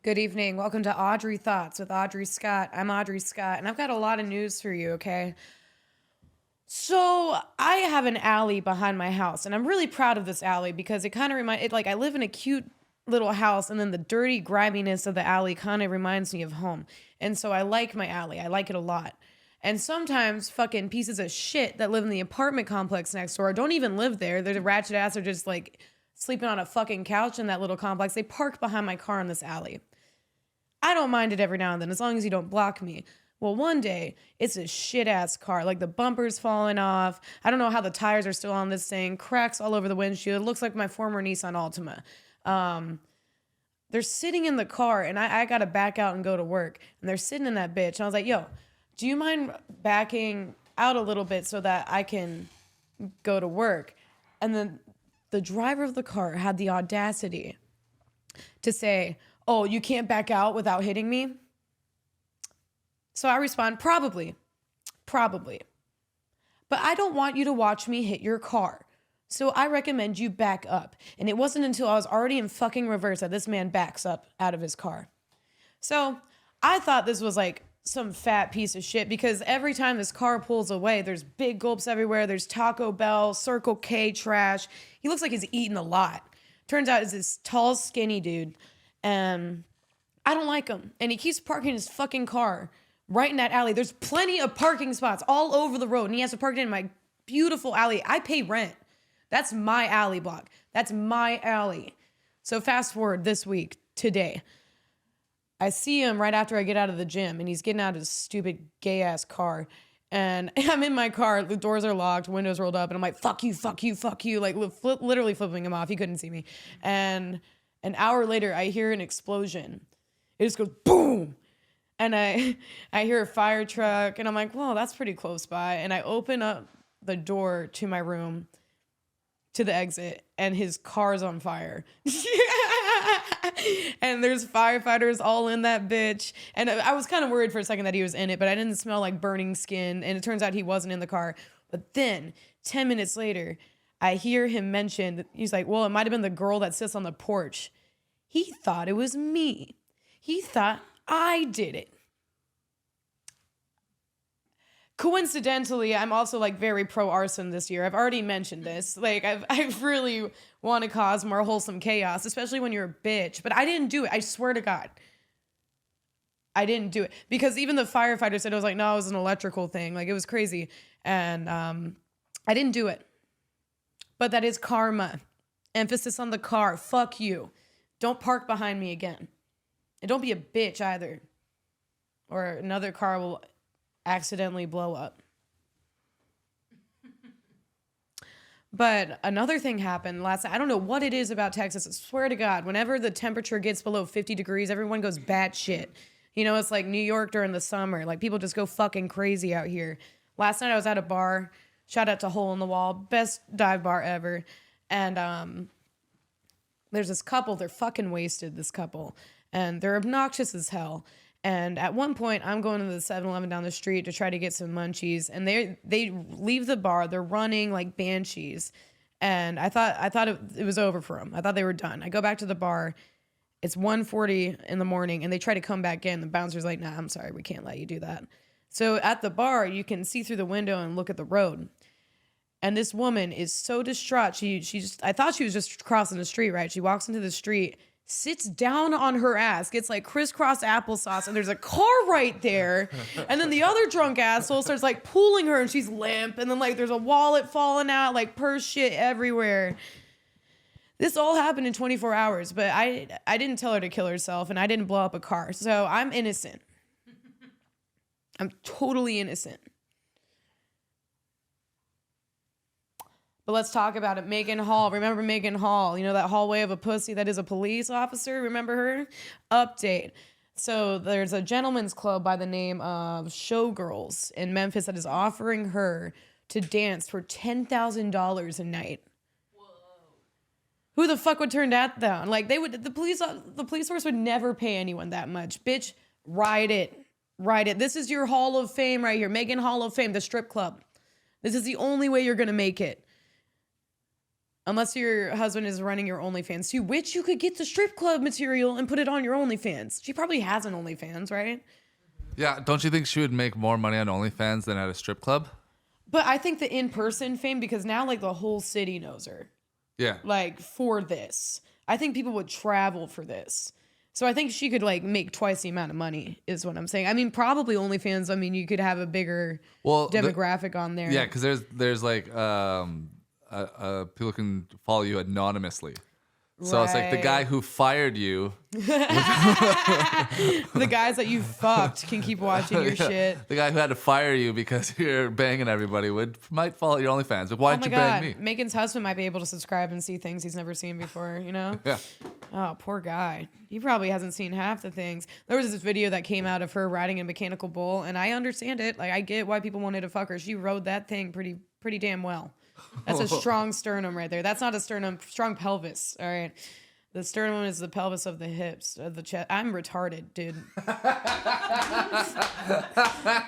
Good evening. Welcome to Audrey Thoughts with Audrey Scott. I'm Audrey Scott, and I've got a lot of news for you, okay? So, I have an alley behind my house, and I'm really proud of this alley because it kind of reminds it like I live in a cute little house, and then the dirty griminess of the alley kind of reminds me of home. And so I like my alley. I like it a lot. And sometimes fucking pieces of shit that live in the apartment complex next door don't even live there. They're the ratchet ass are just like sleeping on a fucking couch in that little complex. They park behind my car in this alley. I don't mind it every now and then as long as you don't block me. Well, one day it's a shit ass car. Like the bumper's falling off. I don't know how the tires are still on this thing. Cracks all over the windshield. It looks like my former Nissan Altima. They're sitting in the car and I got to back out and go to work. And they're sitting in that bitch. And I was like, yo, do you mind backing out a little bit so that I can go to work? And then the driver of the car had the audacity to say, oh, you can't back out without hitting me? So I respond, probably. But I don't want you to watch me hit your car. So I recommend you back up. And it wasn't until I was already in fucking reverse that this man backs up out of his car. So I thought this was like some fat piece of shit because every time this car pulls away, there's big gulps everywhere. There's Taco Bell, Circle K trash. He looks like he's eating a lot. Turns out he's this tall, skinny dude. And I don't like him. And he keeps parking his fucking car right in that alley. There's plenty of parking spots all over the road. And he has to park it in my beautiful alley. I pay rent. That's my alley block. That's my alley. So fast forward this week, today. I see him right after I get out of the gym. And he's getting out of his stupid gay-ass car. And I'm in my car. The doors are locked. Windows rolled up. And I'm like, fuck you, fuck you, fuck you. Like literally flipping him off. He couldn't see me. And an hour later, I hear an explosion. It just goes boom. And I hear a fire truck. And I'm like, whoa, that's pretty close by. And I open up the door to my room, to the exit, and his car's on fire. And there's firefighters all in that bitch. And I was kind of worried for a second that he was in it, but I didn't smell like burning skin. And it turns out he wasn't in the car. But then 10 minutes later, I hear him mention, he's like, well, it might have been the girl that sits on the porch. He thought it was me. He thought I did it. Coincidentally, I'm also like very pro arson this year. I've already mentioned this. Like I really want to cause more wholesome chaos, especially when you're a bitch. But I didn't do it. I swear to God. I didn't do it. Because even the firefighter said it was like, no, it was an electrical thing. Like it was crazy. And I didn't do it. But that is karma. Emphasis on the car. Fuck you. Don't park behind me again. And don't be a bitch either. Or another car will accidentally blow up. But another thing happened last night. I don't know what it is about Texas. I swear to God, whenever the temperature gets below 50 degrees, everyone goes batshit. You know, it's like New York during the summer. Like people just go fucking crazy out here. Last night I was at a bar. Shout out to Hole in the Wall. Best dive bar ever. And there's this couple. They're fucking wasted, this couple. And they're obnoxious as hell. And at one point, I'm going to the 7-Eleven down the street to try to get some munchies. And they leave the bar. They're running like banshees. And I thought it was over for them. I thought they were done. I go back to the bar. It's 1:40 in the morning. And they try to come back in. The bouncer's like, nah, I'm sorry. We can't let you do that. So at the bar, you can see through the window and look at the road. And this woman is so distraught. I thought she was just crossing the street, right? She walks into the street, sits down on her ass, gets like crisscross applesauce, and there's a car right there. And then the other drunk asshole starts like pulling her, and she's limp. And then like there's a wallet falling out, like purse shit everywhere. This all happened in 24 hours, but I didn't tell her to kill herself, and I didn't blow up a car. So I'm innocent. I'm totally innocent. But let's talk about it. Megan Hall. Remember Megan Hall? You know, that hallway of a pussy that is a police officer? Remember her? Update. So there's a gentleman's club by the name of Showgirls in Memphis that is offering her to dance for $10,000 a night. Whoa. Who the fuck would turn that down? Like the police force would never pay anyone that much. Bitch, ride it. Ride it. This is your Hall of Fame right here. Megan Hall of Fame, the strip club. This is the only way you're going to make it. Unless your husband is running your OnlyFans too, which you could get the strip club material and put it on your OnlyFans. She probably has an OnlyFans, right? Yeah, don't you think she would make more money on OnlyFans than at a strip club? But I think the in-person fame, because now like the whole city knows her. Yeah. Like for this. I think people would travel for this. So I think she could like make twice the amount of money is what I'm saying. I mean, probably OnlyFans, I mean, you could have a bigger demographic on there. Yeah, because there's like people can follow you anonymously. So it's like the guy who fired you. The guys that you fucked can keep watching your shit. The guy who had to fire you because you're banging everybody might follow your OnlyFans. But why didn't you bang me? Megan's husband might be able to subscribe and see things he's never seen before, you know? Yeah. Oh, poor guy. He probably hasn't seen half the things. There was this video that came out of her riding a mechanical bull, and I understand it. Like, I get why people wanted to fuck her. She rode that thing pretty damn well. That's a strong sternum right there. That's not a sternum, strong pelvis. All right. The sternum is the pelvis of the hips, of the chest. I'm retarded, dude.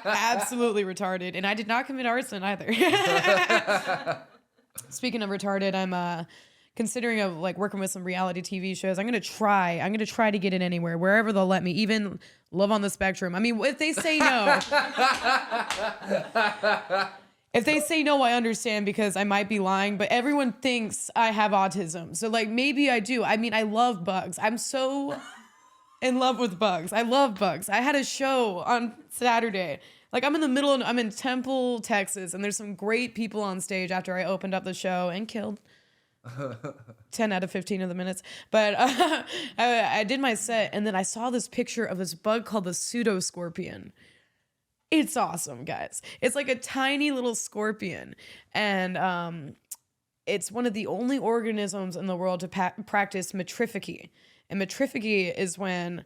Absolutely retarded. And I did not commit arson either. Speaking of retarded, I'm considering of like working with some reality TV shows. I'm gonna try to get it anywhere, wherever they'll let me. Even Love on the Spectrum. I mean, if they say no. If they say no, I understand because I might be lying, but everyone thinks I have autism. So like maybe I do. I mean, I love bugs. I'm so in love with bugs. I love bugs. I had a show on Saturday. Like I'm in Temple, Texas, and there's some great people on stage after I opened up the show and killed 10 out of 15 of the minutes. But I did my set, and then I saw this picture of this bug called the Pseudoscorpion. It's awesome, guys. It's like a tiny little scorpion. And it's one of the only organisms in the world to practice metrificy. And metrificy is when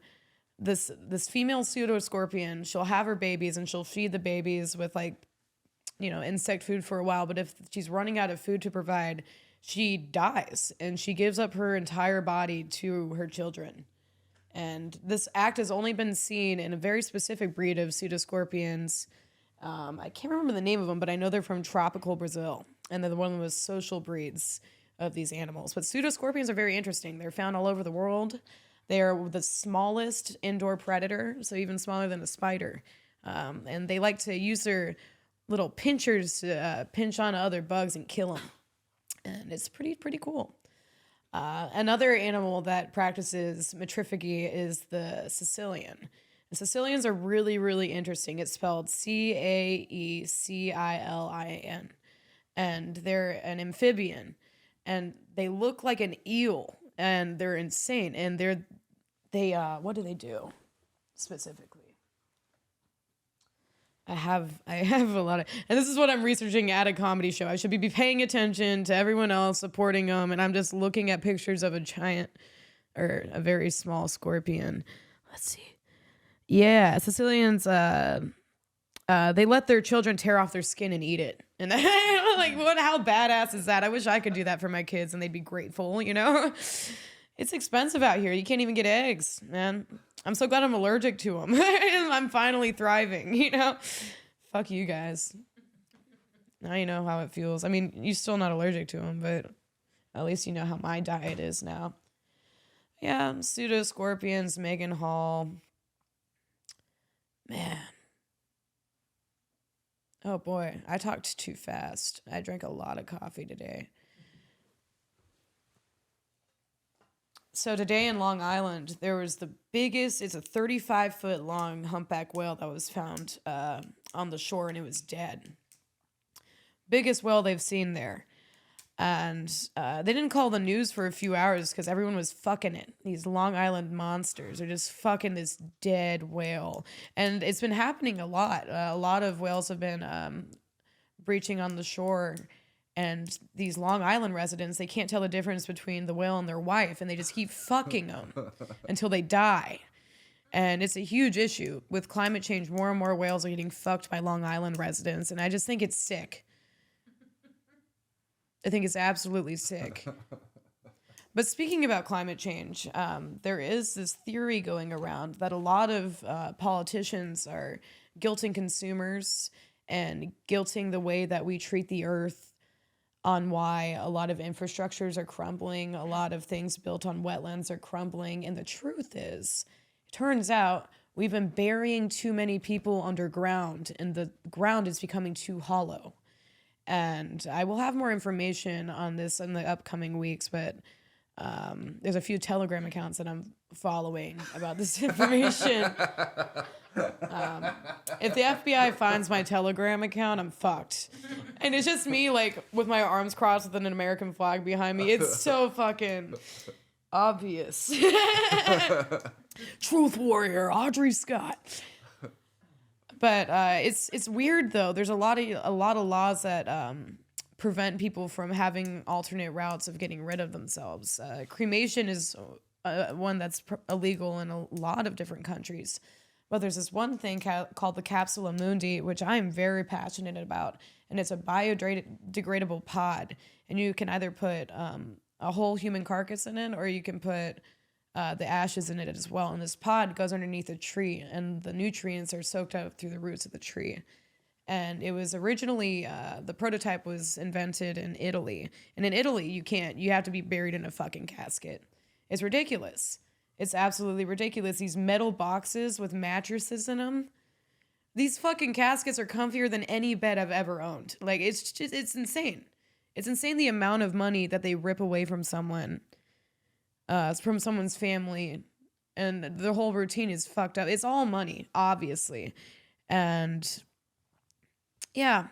this female pseudoscorpion, she'll have her babies and she'll feed the babies with like, you know, insect food for a while. But if she's running out of food to provide, she dies and she gives up her entire body to her children. And this act has only been seen in a very specific breed of pseudoscorpions. I can't remember the name of them, but I know they're from tropical Brazil. And they're one of the most social breeds of these animals. But pseudoscorpions are very interesting. They're found all over the world. They are the smallest indoor predator, so even smaller than a spider. And they like to use their little pinchers to pinch on other bugs and kill them. And it's pretty cool. Another animal that practices metrificy is the Sicilian. The Sicilians are really, really interesting. It's spelled Caecilian. And they're an amphibian. And they look like an eel. And they're insane. And what do they do specifically? I have a lot of, and this is what I'm researching at a comedy show. I should be paying attention to everyone else, supporting them, and I'm just looking at pictures of a giant or a very small scorpion. Let's see. Yeah, Sicilians, they let their children tear off their skin and eat it. And like, how badass is that? I wish I could do that for my kids and they'd be grateful, you know? It's expensive out here. You can't even get eggs, man. I'm so glad I'm allergic to them. I'm finally thriving, you know? Fuck you guys. Now you know how it feels. I mean, you're still not allergic to them, but at least you know how my diet is now. Yeah, Pseudoscorpions, Megan Hall. Man. Oh boy, I talked too fast. I drank a lot of coffee today. So today in Long Island, there was the biggest, it's a 35-foot long humpback whale that was found on the shore, and it was dead. Biggest whale they've seen there. And they didn't call the news for a few hours because everyone was fucking it. These Long Island monsters are just fucking this dead whale. And it's been happening a lot. A lot of whales have been breaching on the shore. And these Long Island residents, they can't tell the difference between the whale and their wife, and they just keep fucking them until they die. And it's a huge issue. With climate change, more and more whales are getting fucked by Long Island residents, and I just think it's sick. I think it's absolutely sick. But speaking about climate change, there is this theory going around that a lot of politicians are guilting consumers and guilting the way that we treat the earth on why a lot of infrastructures are crumbling, a lot of things built on wetlands are crumbling. And the truth is, it turns out we've been burying too many people underground, and the ground is becoming too hollow. And I will have more information on this in the upcoming weeks, but there's a few Telegram accounts that I'm following about this information. If the FBI finds my Telegram account, I'm fucked. And it's just me, like, with my arms crossed with an American flag behind me. It's so fucking obvious. Truth warrior, Audrey Scott. But it's weird though. There's a lot of laws that prevent people from having alternate routes of getting rid of themselves. Cremation is one that's illegal in a lot of different countries. But there's this one thing called the Capsula Mundi, which I am very passionate about, and it's a biodegradable pod. And you can either put a whole human carcass in it, or you can put the ashes in it as well. And this pod goes underneath a tree, and the nutrients are soaked up through the roots of the tree. And it was originally, the prototype was invented in Italy. And in Italy, you have to be buried in a fucking casket. It's ridiculous. It's absolutely ridiculous. These metal boxes with mattresses in them. These fucking caskets are comfier than any bed I've ever owned. Like, it's insane. It's insane the amount of money that they rip away from someone. From someone's family, and the whole routine is fucked up. It's all money, obviously. And yeah,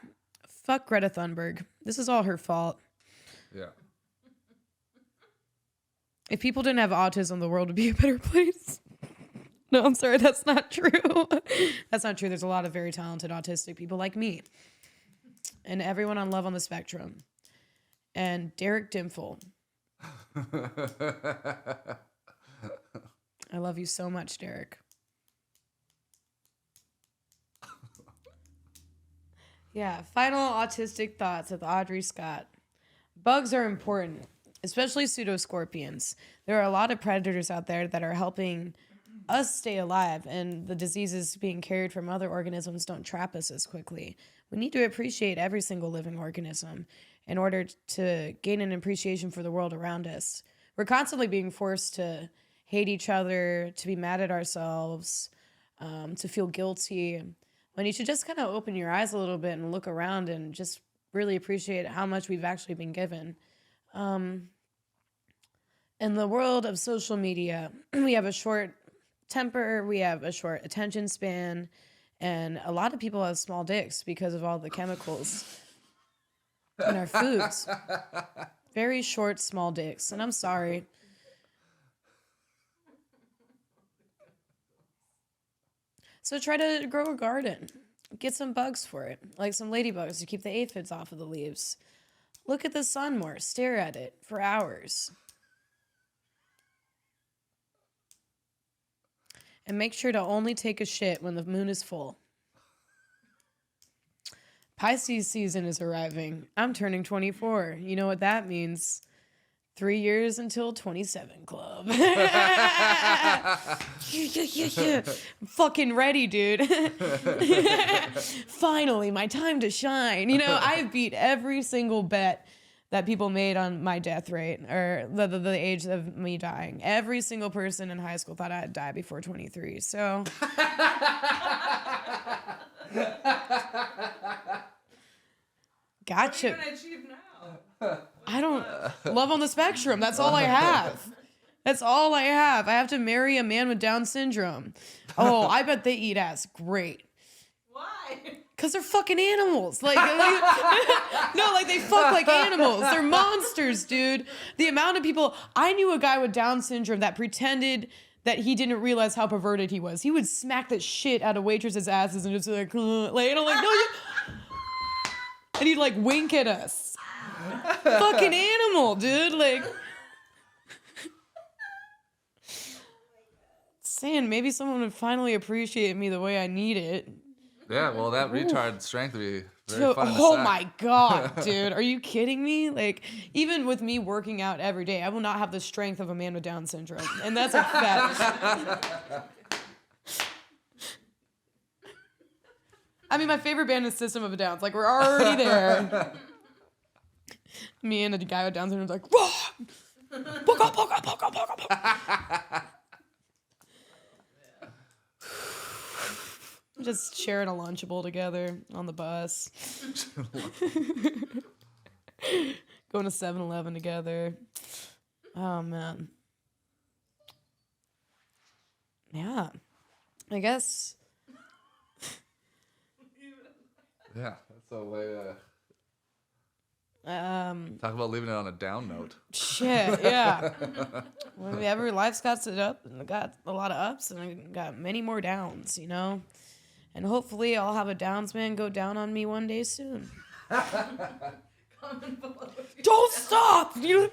fuck Greta Thunberg. This is all her fault. Yeah. If people didn't have autism, the world would be a better place. No, I'm sorry, that's not true. That's not true. There's a lot of very talented autistic people like me. And everyone on Love on the Spectrum. And Derek Dimful. I love you so much, Derek. Yeah, final autistic thoughts with Audrey Scott. Bugs are important, especially pseudoscorpions. There are a lot of predators out there that are helping us stay alive, and the diseases being carried from other organisms don't trap us as quickly. We need to appreciate every single living organism in order to gain an appreciation for the world around us. We're constantly being forced to hate each other, to be mad at ourselves, to feel guilty, when you should just kind of open your eyes a little bit and look around and just really appreciate how much we've actually been given. In the world of social media, we have a short temper, we have a short attention span, and a lot of people have small dicks because of all the chemicals in our foods. Very short, small dicks. And I'm sorry. So try to grow a garden. Get some bugs for it. Like some ladybugs to keep the aphids off of the leaves. Look at the sun more. Stare at it for hours. And make sure to only take a shit when the moon is full. Pisces season is arriving. I'm turning 24. You know what that means. 3 years until 27 club. I'm fucking ready, dude. Finally, my time to shine. You know, I've beat every single bet that people made on my death rate, or the age of me dying. Every single person in high school thought I'd die before 23. So gotcha. What are you gonna achieve now? I don't love on the spectrum. That's all I have. That's all I have. I have to marry a man with Down syndrome. Oh, I bet they eat ass great. Why? Because they're fucking animals. Like no, like they fuck like animals. They're monsters, dude. The amount of people. I knew a guy with Down syndrome that pretended that he didn't realize how perverted he was. He would smack the shit out of waitresses' asses and just like, and I'm like, no, you. And he'd like wink at us. Fucking animal, dude. Like, saying maybe someone would finally appreciate me the way I need it. Yeah, well, that retard strength would be very Dude, fun to oh sack. my God, dude. Are you kidding me? Like, even with me working out every day, I will not have the strength of a man with Down syndrome. And that's a fact. I mean, my favorite band is System of a Down. Like, we're already there. Me and a guy with Down syndrome like, run! Poka, poka, poka, poka, poka. Just sharing a Lunchable together on the bus. Going to 7-Eleven together. Oh, man. Yeah. I guess. Yeah, that's a way talk about leaving it on a down note. Shit, yeah. Every life's got a lot of ups and got many more downs, you know? And hopefully I'll have a downsman go down on me one day soon. Comment below. Don't stop! Comment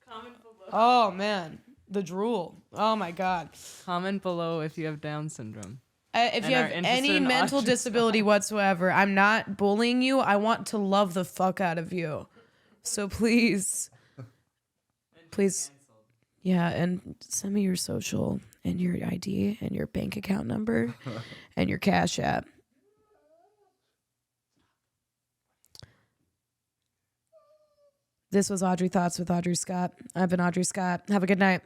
below. Oh, man. The drool. Oh, my God. Comment below if you have Down syndrome. If you have any mental disability whatsoever, I'm not bullying you. I want to love the fuck out of you. So please. Yeah, and send me your social and your ID and your bank account number and your Cash App. This was Audrey Thoughts with Audrey Scott. I've been Audrey Scott. Have a good night.